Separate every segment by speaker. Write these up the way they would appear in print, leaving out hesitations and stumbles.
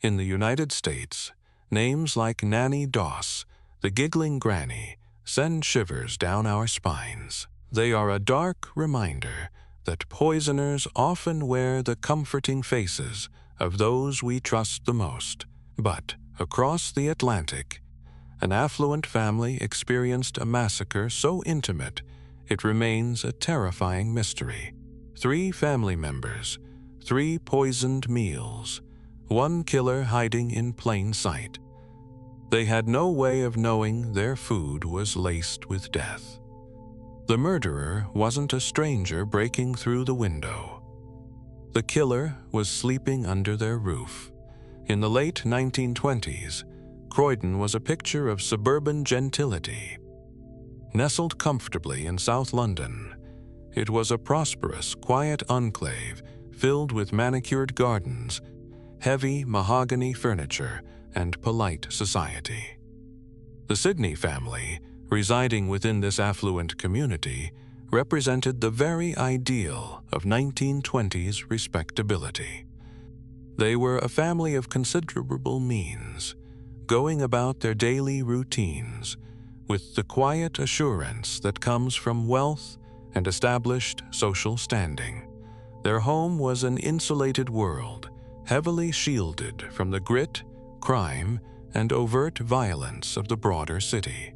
Speaker 1: In the United States, names like Nanny Doss, the giggling granny, send shivers down our spines. They are a dark reminder that poisoners often wear the comforting faces of those we trust the most. But across the Atlantic, an affluent family experienced a massacre so intimate it remains a terrifying mystery. 3 family members, 3 poisoned meals, 1 killer hiding in plain sight. They had no way of knowing their food was laced with death. The murderer wasn't a stranger breaking through the window. The killer was sleeping under their roof. In the late 1920s, Croydon was a picture of suburban gentility. Nestled comfortably in South London, it was a prosperous, quiet enclave filled with manicured gardens, heavy mahogany furniture, and polite society. The Sidney family, residing within this affluent community, represented the very ideal of 1920s respectability. They were a family of considerable means, going about their daily routines with the quiet assurance that comes from wealth and established social standing. Their home was an insulated world, heavily shielded from the grit, crime, and overt violence of the broader city.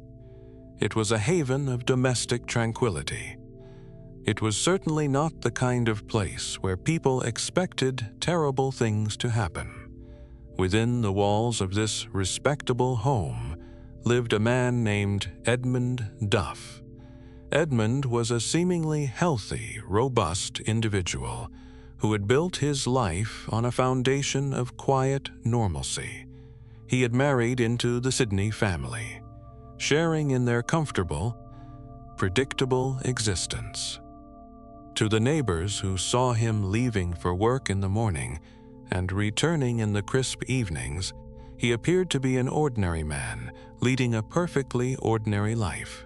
Speaker 1: It was a haven of domestic tranquility. It was certainly not the kind of place where people expected terrible things to happen. Within the walls of this respectable home lived a man named Edmund Duff. Edmund was a seemingly healthy, robust individual who had built his life on a foundation of quiet normalcy. He had married into the Sidney family, sharing in their comfortable, predictable existence. To the neighbors who saw him leaving for work in the morning and returning in the crisp evenings, he appeared to be an ordinary man leading a perfectly ordinary life.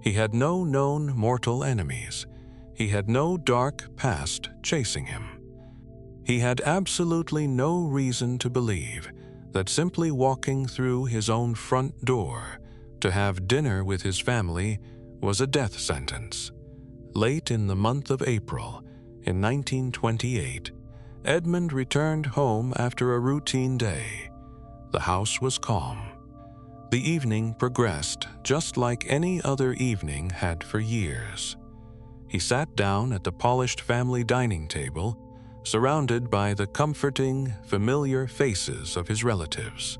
Speaker 1: He had no known mortal enemies. He had no dark past chasing him. He had absolutely no reason to believe that simply walking through his own front door to have dinner with his family was a death sentence. Late in the month of April, in 1928, Edmund returned home after a routine day. The house was calm. The evening progressed just like any other evening had for years. He sat down at the polished family dining table, surrounded by the comforting, familiar faces of his relatives.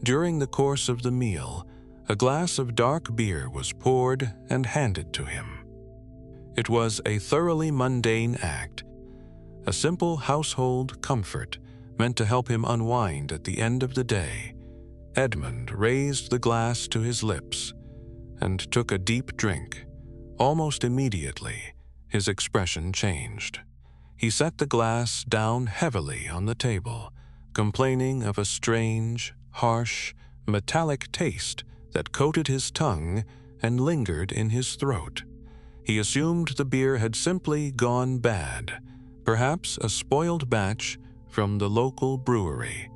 Speaker 1: During the course of the meal, a glass of dark beer was poured and handed to him. It was a thoroughly mundane act, a simple household comfort meant to help him unwind at the end of the day. Edmund raised the glass to his lips and took a deep drink. Almost immediately, his expression changed. He set the glass down heavily on the table, complaining of a strange, harsh, metallic taste that coated his tongue and lingered in his throat. He assumed the beer had simply gone bad, perhaps a spoiled batch from the local brewery.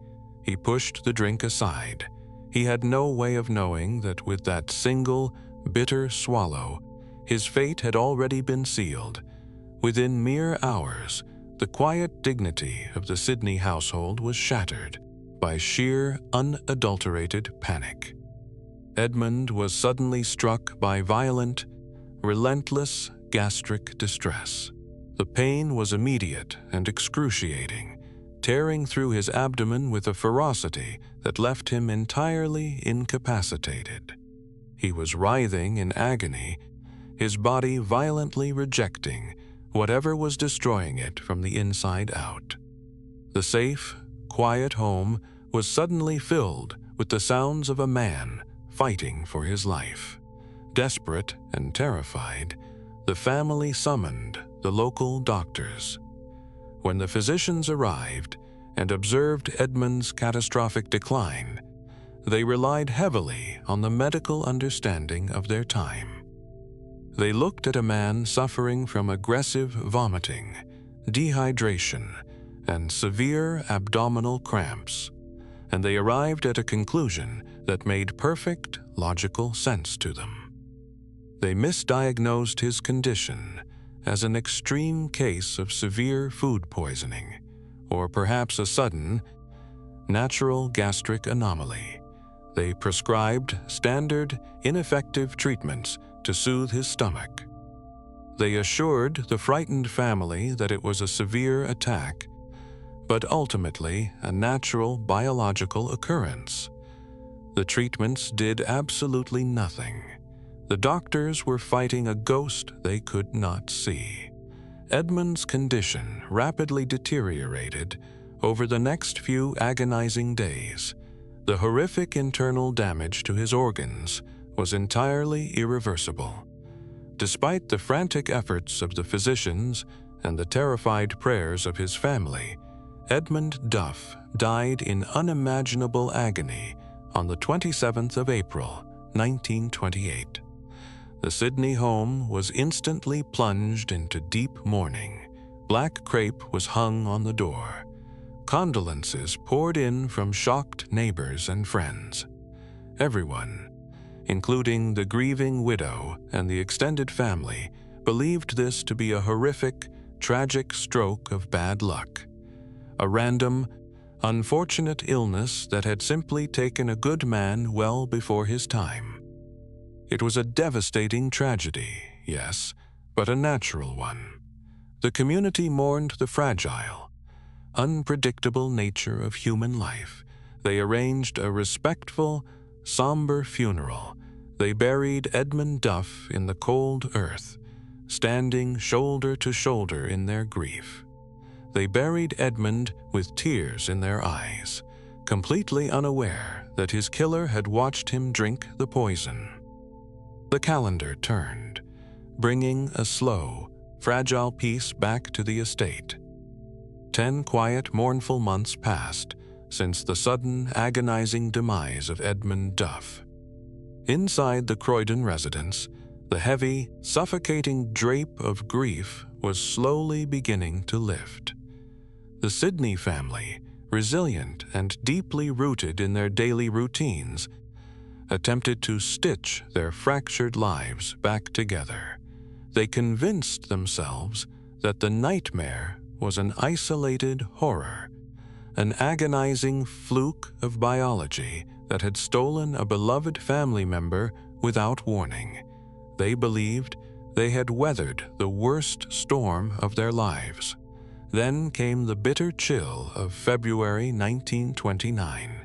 Speaker 1: He pushed the drink aside. He had no way of knowing that with that single, bitter swallow, his fate had already been sealed. Within mere hours, the quiet dignity of the Sidney household was shattered by sheer, unadulterated panic. Edmund was suddenly struck by violent, relentless gastric distress. The pain was immediate and excruciating, tearing through his abdomen with a ferocity that left him entirely incapacitated. He was writhing in agony, his body violently rejecting whatever was destroying it from the inside out. The safe, quiet home was suddenly filled with the sounds of a man fighting for his life. Desperate and terrified, the family summoned the local doctors. When the physicians arrived and observed Edmund's catastrophic decline, they relied heavily on the medical understanding of their time. They looked at a man suffering from aggressive vomiting, dehydration, and severe abdominal cramps. and they arrived at a conclusion that made perfect logical sense to them. They misdiagnosed his condition as an extreme case of severe food poisoning, or perhaps a sudden, natural gastric anomaly. They prescribed standard, ineffective treatments to soothe his stomach. They assured the frightened family that it was a severe attack, but ultimately a natural biological occurrence. The treatments did absolutely nothing. The doctors were fighting a ghost they could not see. Edmund's condition rapidly deteriorated over the next few agonizing days. The horrific internal damage to his organs was entirely irreversible. Despite the frantic efforts of the physicians and the terrified prayers of his family, Edmund Duff died in unimaginable agony on the 27th of April, 1928. The Sidney home was instantly plunged into deep mourning. Black crepe was hung on the door. Condolences poured in from shocked neighbors and friends. Everyone, including the grieving widow and the extended family, believed this to be a horrific, tragic stroke of bad luck. A random, unfortunate illness that had simply taken a good man well before his time. It was a devastating tragedy, yes, but a natural one. The community mourned the fragile, unpredictable nature of human life. They arranged a respectful, somber funeral. They buried Edmund Duff in the cold earth, standing shoulder to shoulder in their grief. They buried Edmund with tears in their eyes, completely unaware that his killer had watched him drink the poison. The calendar turned, bringing a slow, fragile peace back to the estate. 10 quiet, mournful months passed since the sudden, agonizing demise of Edmund Duff. Inside the Croydon residence, the heavy, suffocating drape of grief was slowly beginning to lift. The Sidney family, resilient and deeply rooted in their daily routines, attempted to stitch their fractured lives back together. They convinced themselves that the nightmare was an isolated horror, an agonizing fluke of biology that had stolen a beloved family member without warning. They believed they had weathered the worst storm of their lives. Then came the bitter chill of February 1929.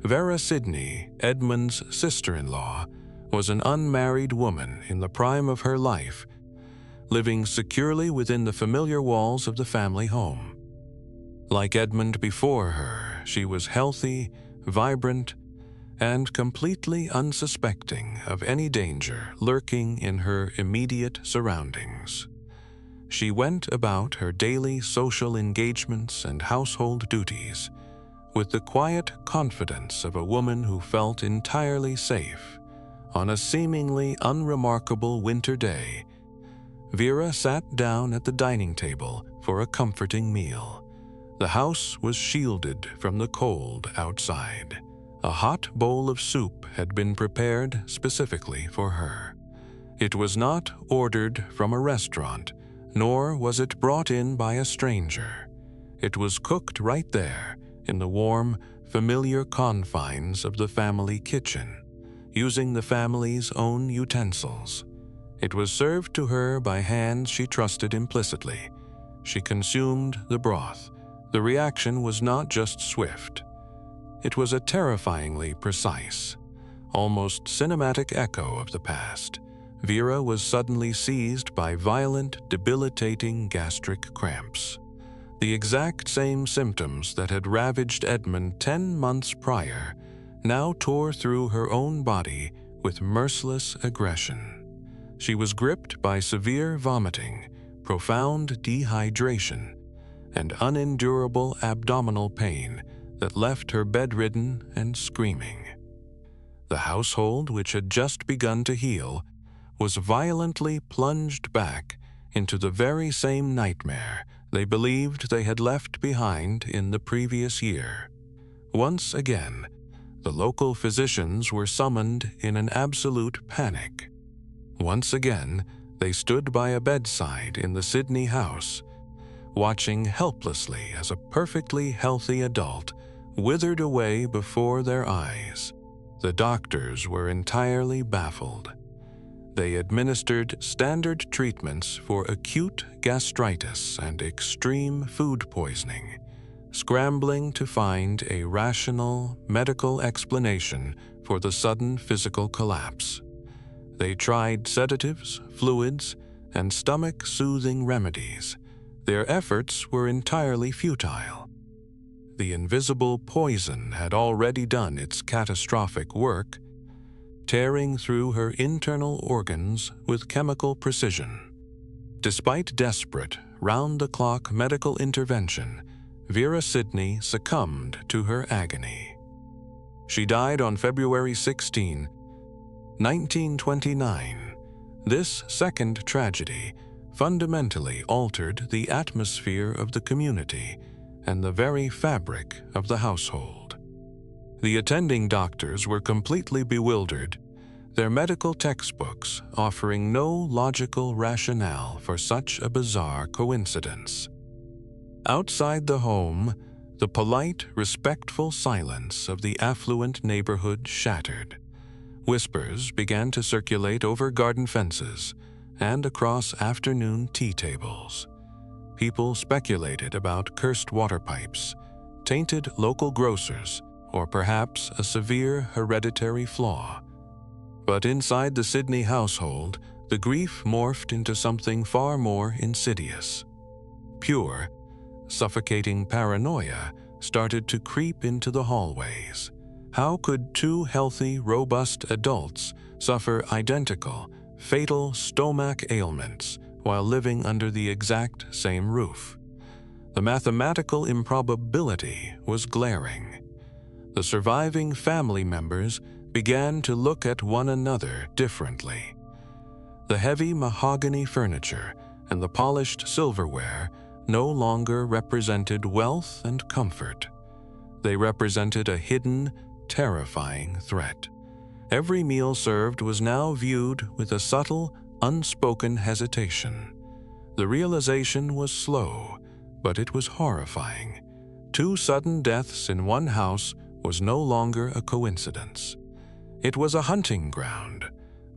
Speaker 1: Vera Sidney, Edmund's sister-in-law, was an unmarried woman in the prime of her life, living securely within the familiar walls of the family home. Like Edmund before her, she was healthy, vibrant, and completely unsuspecting of any danger lurking in her immediate surroundings. She went about her daily social engagements and household duties with the quiet confidence of a woman who felt entirely safe. On a seemingly unremarkable winter day, Vera sat down at the dining table for a comforting meal. The house was shielded from the cold outside. A hot bowl of soup had been prepared specifically for her. It was not ordered from a restaurant, nor was it brought in by a stranger. It was cooked right there, in the warm, familiar confines of the family kitchen, using the family's own utensils. It was served to her by hands she trusted implicitly. She consumed the broth. The reaction was not just swift. It was a terrifyingly precise, almost cinematic echo of the past. Vera was suddenly seized by violent, debilitating gastric cramps. The exact same symptoms that had ravaged Edmund 10 months prior now tore through her own body with merciless aggression. She was gripped by severe vomiting, profound dehydration, and unendurable abdominal pain that left her bedridden and screaming. The household, which had just begun to heal, was violently plunged back into the very same nightmare they believed they had left behind in the previous year. Once again, the local physicians were summoned in an absolute panic. Once again, they stood by a bedside in the Sidney house, watching helplessly as a perfectly healthy adult withered away before their eyes. The doctors were entirely baffled. They administered standard treatments for acute gastritis and extreme food poisoning, scrambling to find a rational medical explanation for the sudden physical collapse. They tried sedatives, fluids, and stomach-soothing remedies. Their efforts were entirely futile. The invisible poison had already done its catastrophic work, tearing through her internal organs with chemical precision. Despite desperate, round-the-clock medical intervention, Vera Sidney succumbed to her agony. She died on February 16, 1929. This second tragedy fundamentally altered the atmosphere of the community and the very fabric of the household. The attending doctors were completely bewildered, their medical textbooks offering no logical rationale for such a bizarre coincidence. Outside the home, the polite, respectful silence of the affluent neighborhood shattered. Whispers began to circulate over garden fences and across afternoon tea tables. People speculated about cursed water pipes, tainted local grocers, or perhaps a severe hereditary flaw. But inside the Sidney household, the grief morphed into something far more insidious. Pure, suffocating paranoia started to creep into the hallways. How could two healthy, robust adults suffer identical, fatal stomach ailments while living under the exact same roof? The mathematical improbability was glaring. The surviving family members began to look at one another differently. The heavy mahogany furniture and the polished silverware no longer represented wealth and comfort. They represented a hidden, terrifying threat. Every meal served was now viewed with a subtle, unspoken hesitation. The realization was slow, but it was horrifying. Two sudden deaths in one house was no longer a coincidence. It was a hunting ground.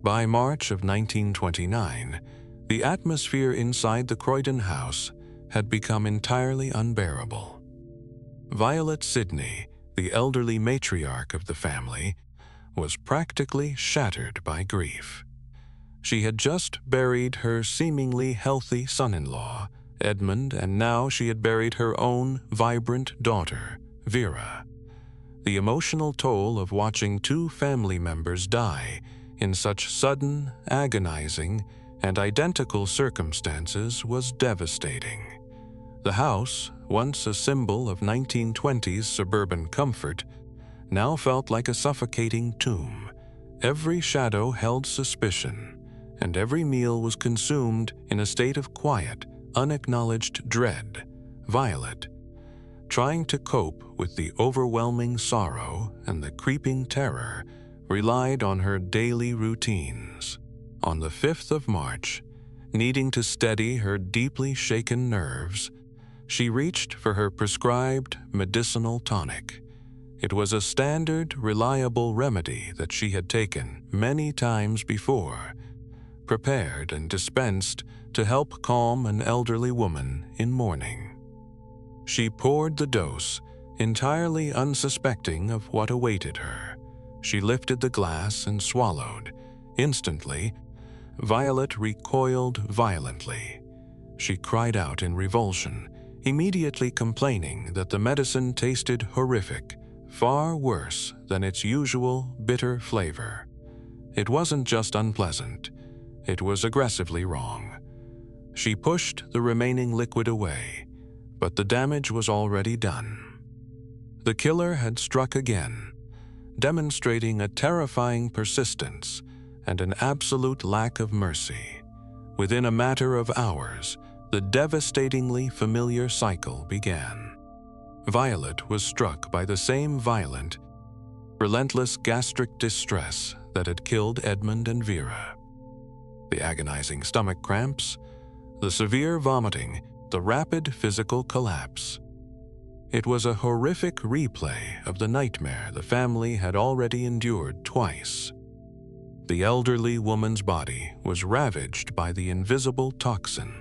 Speaker 1: By March of 1929, the atmosphere inside the Croydon house had become entirely unbearable. Violet Sidney, the elderly matriarch of the family, was practically shattered by grief. She had just buried her seemingly healthy son-in-law, Edmund, and now she had buried her own vibrant daughter, Vera. The emotional toll of watching two family members die in such sudden, agonizing, and identical circumstances was devastating. The house, once a symbol of 1920s suburban comfort, now felt like a suffocating tomb. Every shadow held suspicion, and every meal was consumed in a state of quiet, unacknowledged dread. Violet, trying to cope with the overwhelming sorrow and the creeping terror, relied on her daily routines. On the 5th of March, needing to steady her deeply shaken nerves, she reached for her prescribed medicinal tonic. It was a standard, reliable remedy that she had taken many times before, prepared and dispensed to help calm an elderly woman in mourning. She poured the dose, entirely unsuspecting of what awaited her. She lifted the glass and swallowed. Instantly, Violet recoiled violently. She cried out in revulsion, immediately complaining that the medicine tasted horrific, far worse than its usual bitter flavor. It wasn't just unpleasant, it was aggressively wrong. She pushed the remaining liquid away, but the damage was already done. The killer had struck again, demonstrating a terrifying persistence and an absolute lack of mercy. Within a matter of hours, the devastatingly familiar cycle began. Violet was struck by the same violent, relentless gastric distress that had killed Edmund and Vera. The agonizing stomach cramps, the severe vomiting, the rapid physical collapse. It was a horrific replay of the nightmare the family had already endured twice. The elderly woman's body was ravaged by the invisible toxin,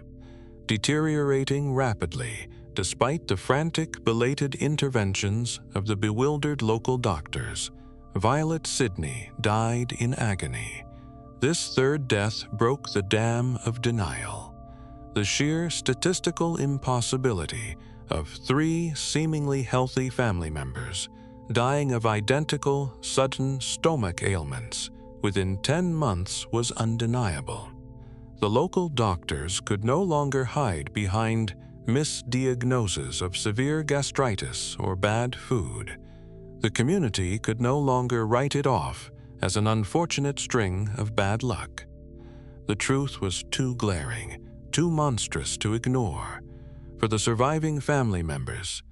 Speaker 1: deteriorating rapidly despite the frantic, belated interventions of the bewildered local doctors. Violet Sidney died in agony. This third death broke the dam of denial. The sheer statistical impossibility of 3 seemingly healthy family members dying of identical, sudden stomach ailments within 10 months was undeniable. The local doctors could no longer hide behind misdiagnoses of severe gastritis or bad food. The community could no longer write it off as an unfortunate string of bad luck. The truth was too glaring, too monstrous to ignore. For the surviving family members,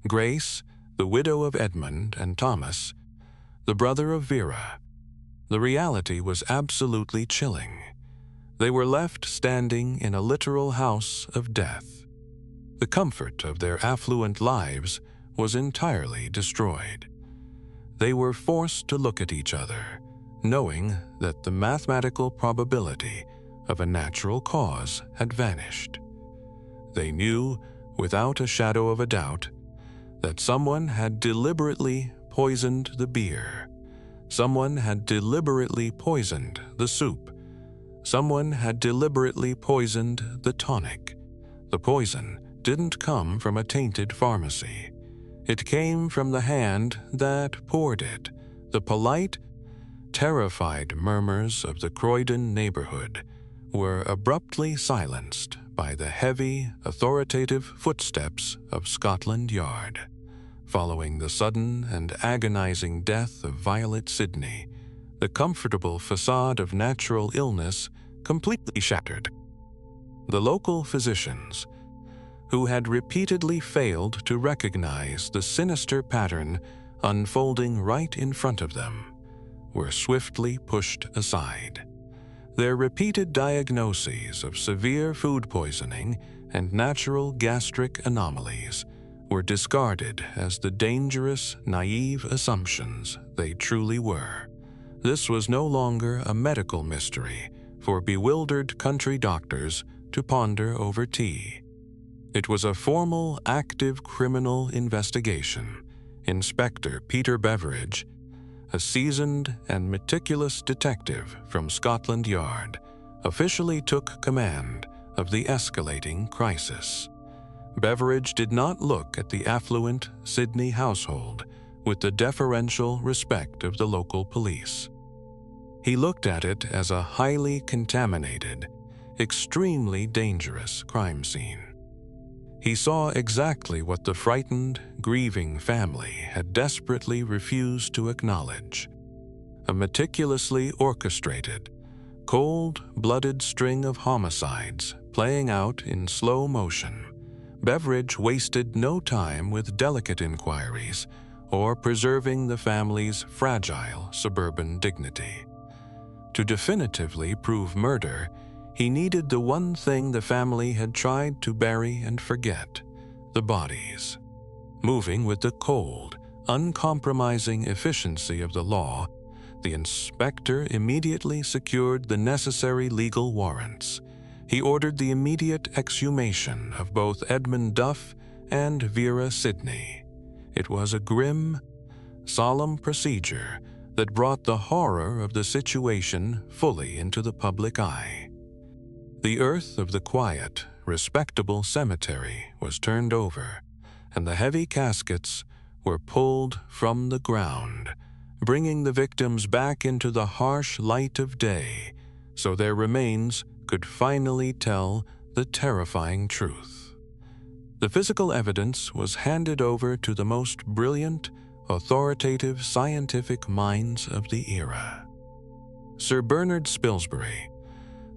Speaker 1: Grace, the widow of Edmund and Thomas, the brother of Vera, the reality was absolutely chilling. They were left standing in a literal house of death. The comfort of their affluent lives was entirely destroyed. They were forced to look at each other, knowing that the mathematical probability of a natural cause had vanished. They knew, without a shadow of a doubt, that someone had deliberately poisoned the beer. Someone had deliberately poisoned the soup. Someone had deliberately poisoned the tonic. The poison didn't come from a tainted pharmacy. It came from the hand that poured it. The polite, terrified murmurs of the Croydon neighborhood were abruptly silenced by the heavy, authoritative footsteps of Scotland Yard. Following the sudden and agonizing death of Violet Sidney, the comfortable facade of natural illness completely shattered. The local physicians, who had repeatedly failed to recognize the sinister pattern unfolding right in front of them, were swiftly pushed aside. Their repeated diagnoses of severe food poisoning and natural gastric anomalies were discarded as the dangerous, naive assumptions they truly were. This was no longer a medical mystery for bewildered country doctors to ponder over tea. It was a formal, active criminal investigation. Inspector Peter Beveridge, a seasoned and meticulous detective from Scotland Yard, officially took command of the escalating crisis. Beveridge did not look at the affluent Sidney household with the deferential respect of the local police. He looked at it as a highly contaminated, extremely dangerous crime scene. He saw exactly what the frightened, grieving family had desperately refused to acknowledge: a meticulously orchestrated, cold-blooded string of homicides playing out in slow motion. Beveridge wasted no time with delicate inquiries or preserving the family's fragile suburban dignity. To definitively prove murder, he needed the one thing the family had tried to bury and forget: the bodies. Moving with the cold, uncompromising efficiency of the law, the inspector immediately secured the necessary legal warrants. He ordered the immediate exhumation of both Edmund Duff and Vera Sidney. It was a grim, solemn procedure that brought the horror of the situation fully into the public eye. The earth of the quiet, respectable cemetery was turned over, and the heavy caskets were pulled from the ground, bringing the victims back into the harsh light of day so their remains could finally tell the terrifying truth. The physical evidence was handed over to the most brilliant, authoritative scientific minds of the era. Sir Bernard Spilsbury,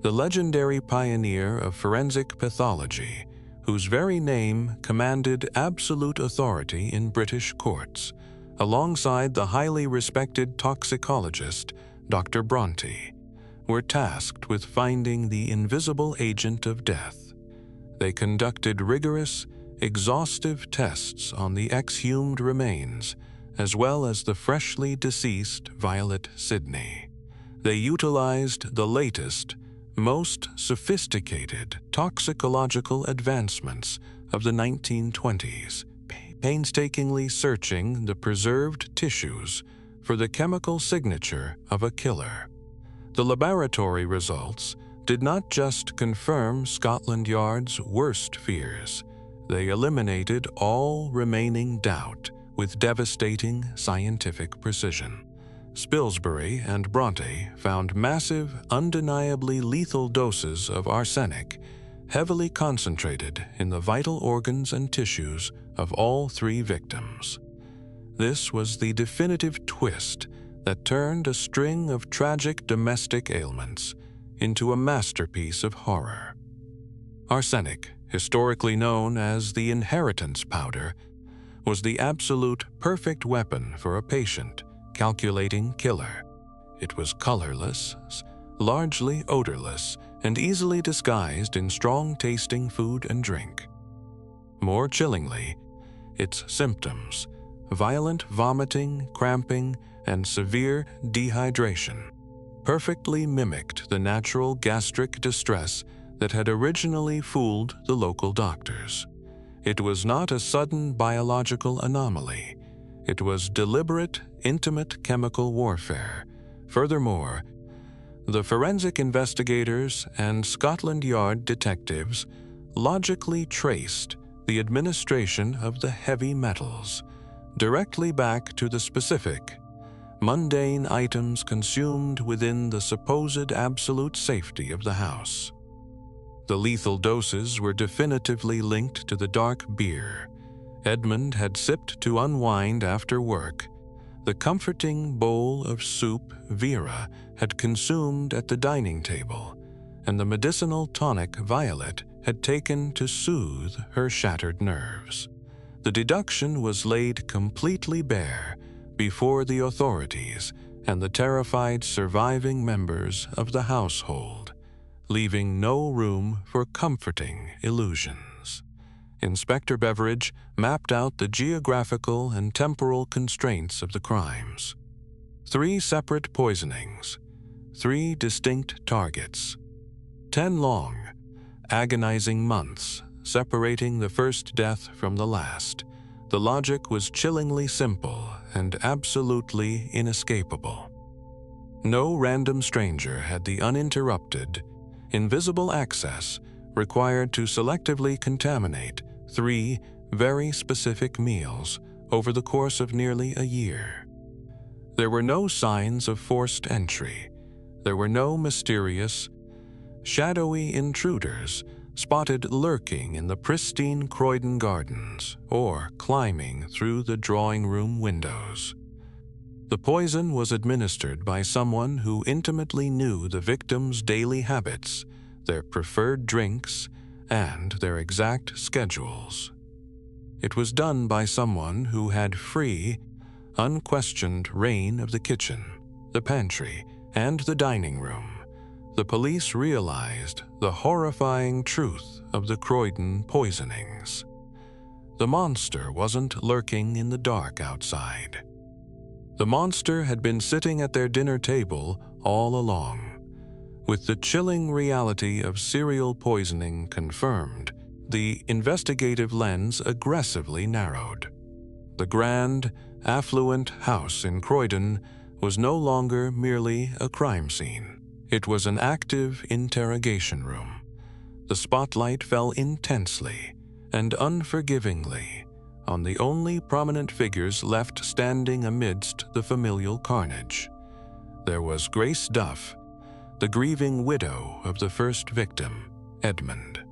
Speaker 1: the legendary pioneer of forensic pathology, whose very name commanded absolute authority in British courts, alongside the highly respected toxicologist Dr. Bronte, were tasked with finding the invisible agent of death. They conducted rigorous, exhaustive tests on the exhumed remains, as well as the freshly deceased Violet Sidney. They utilized the latest, most sophisticated toxicological advancements of the 1920s, painstakingly searching the preserved tissues for the chemical signature of a killer. The laboratory results did not just confirm Scotland Yard's worst fears, they eliminated all remaining doubt with devastating scientific precision. Spilsbury and Bronte found massive, undeniably lethal doses of arsenic, heavily concentrated in the vital organs and tissues of all three victims. This was the definitive twist that turned a string of tragic domestic ailments into a masterpiece of horror. Arsenic, historically known as the inheritance powder, was the absolute perfect weapon for a patient calculating killer. It was colorless, largely odorless, and easily disguised in strong-tasting food and drink. More chillingly, its symptoms, violent vomiting, cramping, and severe dehydration, perfectly mimicked the natural gastric distress that had originally fooled the local doctors. It was not a sudden biological anomaly. It was deliberate, intimate chemical warfare. Furthermore, the forensic investigators and Scotland Yard detectives logically traced the administration of the heavy metals directly back to the specific, mundane items consumed within the supposed absolute safety of the house. The lethal doses were definitively linked to the dark beer Edmund had sipped to unwind after work, the comforting bowl of soup Vera had consumed at the dining table, and the medicinal tonic Violet had taken to soothe her shattered nerves. The deduction was laid completely bare before the authorities and the terrified surviving members of the household, leaving no room for comforting illusions. Inspector Beveridge mapped out the geographical and temporal constraints of the crimes. 3 separate poisonings, 3 distinct targets, 10 long, agonizing months separating the first death from the last. The logic was chillingly simple and absolutely inescapable. No random stranger had the uninterrupted, invisible access required to selectively contaminate 3 very specific meals over the course of nearly a year. There were no signs of forced entry. There were no mysterious, shadowy intruders spotted lurking in the pristine Croydon gardens or climbing through the drawing room windows. The poison was administered by someone who intimately knew the victims' daily habits, their preferred drinks, and their exact schedules. It was done by someone who had free, unquestioned reign of the kitchen, the pantry, and the dining room. The police realized the horrifying truth of the Croydon poisonings. The monster wasn't lurking in the dark outside. The monster had been sitting at their dinner table all along. With the chilling reality of serial poisoning confirmed, the investigative lens aggressively narrowed. The grand, affluent house in Croydon was no longer merely a crime scene. It was an active interrogation room. The spotlight fell intensely and unforgivingly on the only prominent figures left standing amidst the familial carnage. There was Grace Duff, the grieving widow of the first victim, Edmund.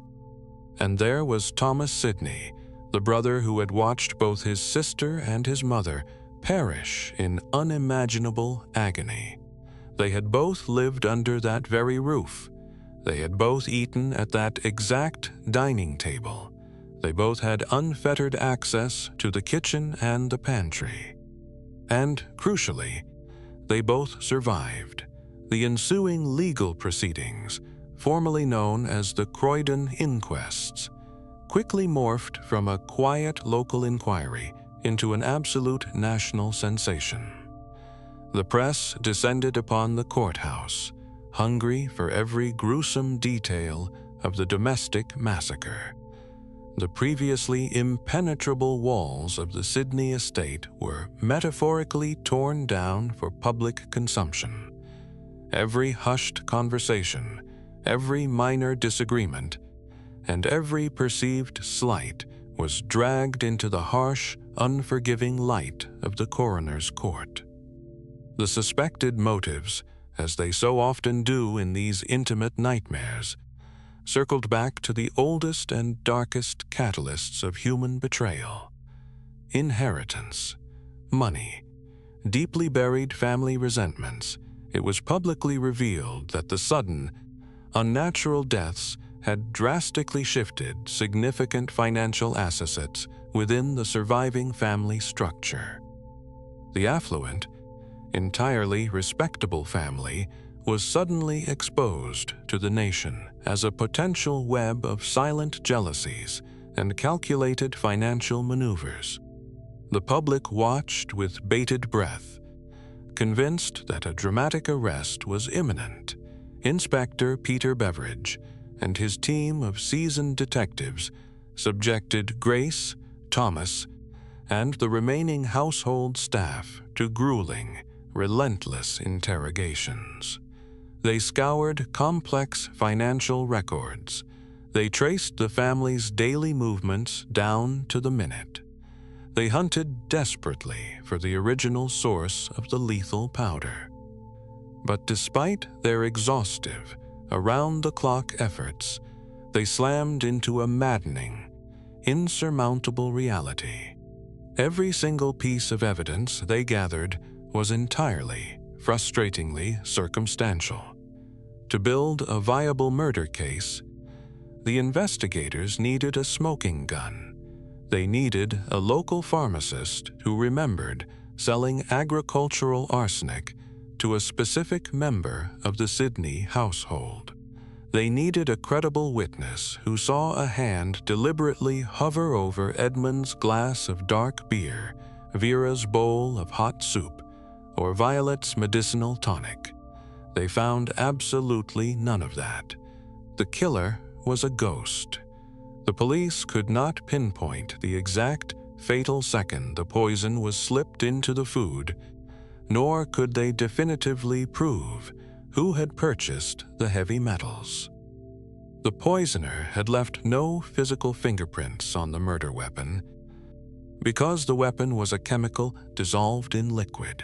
Speaker 1: And there was Thomas Sidney, the brother who had watched both his sister and his mother perish in unimaginable agony. They had both lived under that very roof. They had both eaten at that exact dining table, They both had unfettered access to the kitchen and the pantry. And, crucially, they both survived. The ensuing legal proceedings, formerly known as the Croydon Inquests, quickly morphed from a quiet local inquiry into an absolute national sensation. The press descended upon the courthouse, hungry for every gruesome detail of the domestic massacre. The previously impenetrable walls of the Sidney estate were metaphorically torn down for public consumption. Every hushed conversation, every minor disagreement, and every perceived slight was dragged into the harsh, unforgiving light of the coroner's court. The suspected motives, as they so often do in these intimate nightmares, circled back to the oldest and darkest catalysts of human betrayal: inheritance, money, deeply buried family resentments. It was publicly revealed that the sudden, unnatural deaths had drastically shifted significant financial assets within the surviving family structure. The affluent, entirely respectable family was suddenly exposed to the nation as a potential web of silent jealousies and calculated financial maneuvers. The public watched with bated breath, convinced that a dramatic arrest was imminent. Inspector Peter Beveridge and his team of seasoned detectives subjected Grace, Thomas, and the remaining household staff to grueling, relentless interrogations. They scoured complex financial records. They traced the family's daily movements down to the minute. They hunted desperately for the original source of the lethal powder. But despite their exhaustive, around-the-clock efforts, they slammed into a maddening, insurmountable reality. Every single piece of evidence they gathered was entirely, frustratingly circumstantial. To build a viable murder case, the investigators needed a smoking gun. They needed a local pharmacist who remembered selling agricultural arsenic to a specific member of the Sidney household. They needed a credible witness who saw a hand deliberately hover over Edmund's glass of dark beer, Vera's bowl of hot soup, or Violet's medicinal tonic. They found absolutely none of that. The killer was a ghost. The police could not pinpoint the exact fatal second the poison was slipped into the food, nor could they definitively prove who had purchased the heavy metals. The poisoner had left no physical fingerprints on the murder weapon, because the weapon was a chemical dissolved in liquid.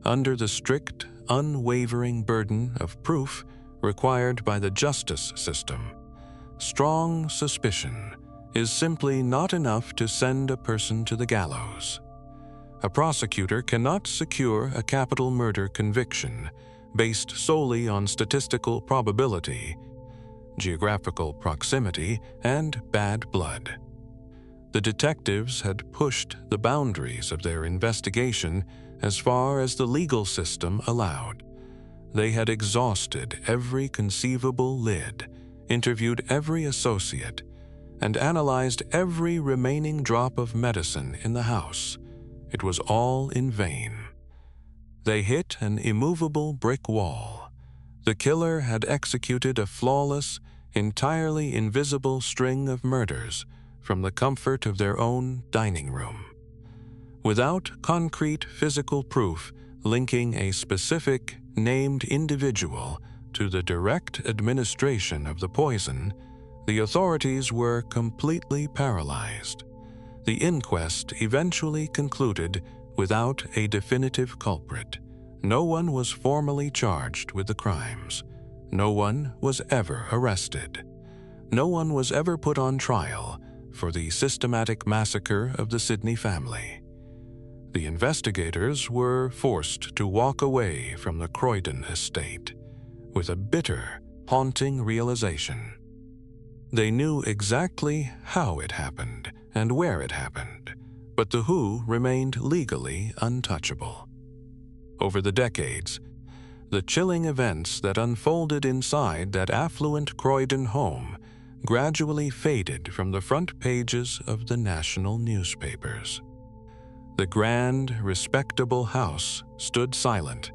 Speaker 1: Under the strict, unwavering burden of proof required by the justice system, strong suspicion is simply not enough to send a person to the gallows. A prosecutor cannot secure a capital murder conviction based solely on statistical probability, geographical proximity, and bad blood. The detectives had pushed the boundaries of their investigation as far as the legal system allowed. They had exhausted every conceivable lid, interviewed every associate, and analyzed every remaining drop of medicine in the house. It was all in vain. They hit an immovable brick wall. The killer had executed a flawless, entirely invisible string of murders from the comfort of their own dining room. Without concrete physical proof linking a specific, named individual to the direct administration of the poison, the authorities were completely paralyzed. The inquest eventually concluded without a definitive culprit. No one was formally charged with the crimes. No one was ever arrested. No one was ever put on trial for the systematic massacre of the Sidney family. The investigators were forced to walk away from the Croydon estate with a bitter, haunting realization. They knew exactly how it happened and where it happened, but the who remained legally untouchable. Over the decades, the chilling events that unfolded inside that affluent Croydon home gradually faded from the front pages of the national newspapers. The grand, respectable house stood silent,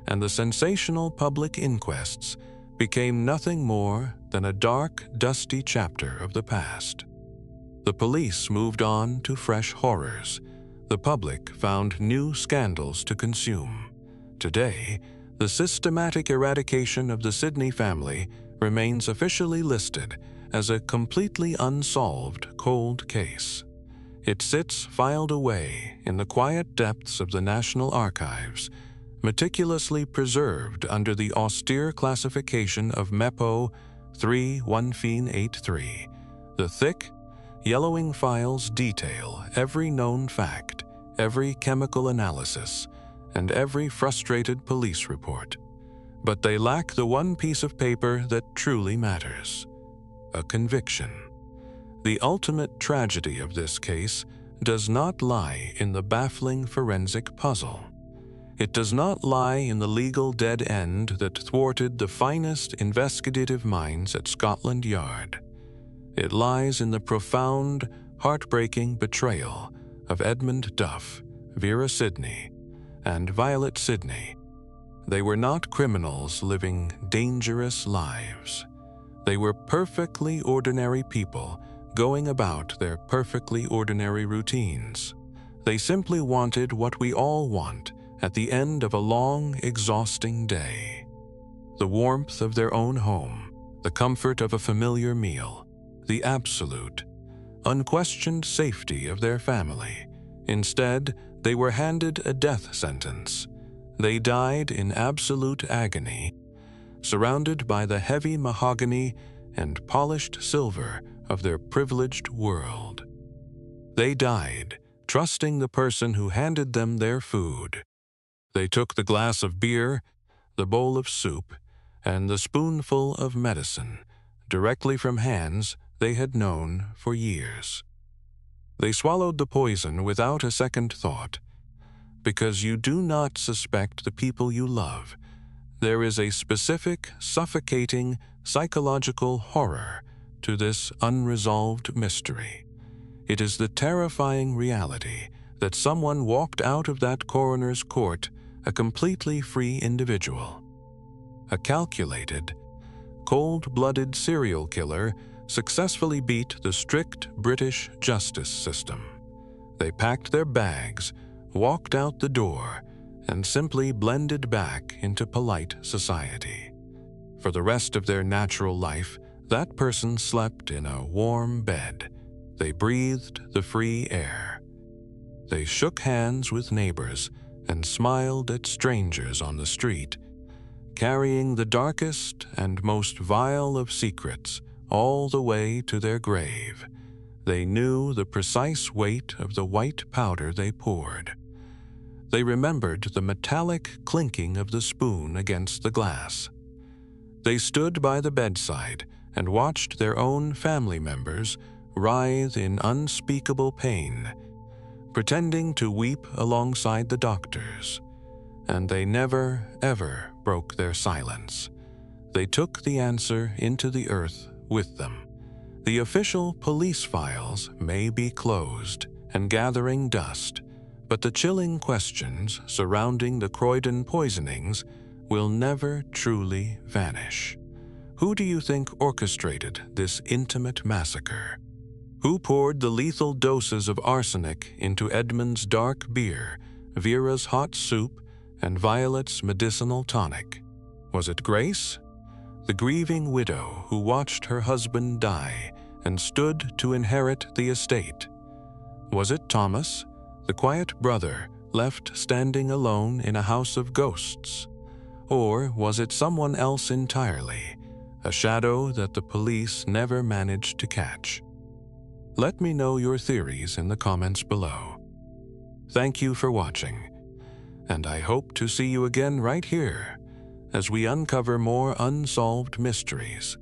Speaker 1: and the sensational public inquests became nothing more than a dark, dusty chapter of the past. The police moved on to fresh horrors. The public found new scandals to consume. Today, the systematic eradication of the Sidney family remains officially listed as a completely unsolved cold case. It sits filed away in the quiet depths of the National Archives, meticulously preserved under the austere classification of MEPO 3-1-83. The thick, yellowing files detail every known fact, every chemical analysis, and every frustrated police report. But they lack the one piece of paper that truly matters: a conviction. The ultimate tragedy of this case does not lie in the baffling forensic puzzle. It does not lie in the legal dead end that thwarted the finest investigative minds at Scotland Yard. It lies in the profound, heartbreaking betrayal of Edmund Duff, Vera Sidney, and Violet Sidney. They were not criminals living dangerous lives. They were perfectly ordinary people going about their perfectly ordinary routines. They simply wanted what we all want at the end of a long, exhausting day: the warmth of their own home, the comfort of a familiar meal, the absolute, unquestioned safety of their family. Instead, they were handed a death sentence. They died in absolute agony, surrounded by the heavy mahogany and polished silver of their privileged world. They died trusting the person who handed them their food. They took the glass of beer, the bowl of soup, and the spoonful of medicine directly from hands they had known for years. They swallowed the poison without a second thought. Because you do not suspect the people you love, there is a specific, suffocating, psychological horror to this unresolved mystery. It is the terrifying reality that someone walked out of that coroner's court a completely free individual. A calculated, cold-blooded serial killer successfully beat the strict British justice system. They packed their bags, walked out the door, and simply blended back into polite society. For the rest of their natural life, that person slept in a warm bed. They breathed the free air. They shook hands with neighbors and smiled at strangers on the street, carrying the darkest and most vile of secrets all the way to their grave. They knew the precise weight of the white powder they poured. They remembered the metallic clinking of the spoon against the glass. They stood by the bedside and watched their own family members writhe in unspeakable pain, pretending to weep alongside the doctors. And they never, ever broke their silence. They took the answer into the earth with them. The official police files may be closed and gathering dust, but the chilling questions surrounding the Croydon poisonings will never truly vanish. Who do you think orchestrated this intimate massacre? Who poured the lethal doses of arsenic into Edmund's dark beer, Vera's hot soup, and Violet's medicinal tonic? Was it Grace, the grieving widow who watched her husband die and stood to inherit the estate? Was it Thomas, the quiet brother left standing alone in a house of ghosts? Or was it someone else entirely, a shadow that the police never managed to catch? Let me know your theories in the comments below. Thank you for watching, and I hope to see you again right here as we uncover more unsolved mysteries.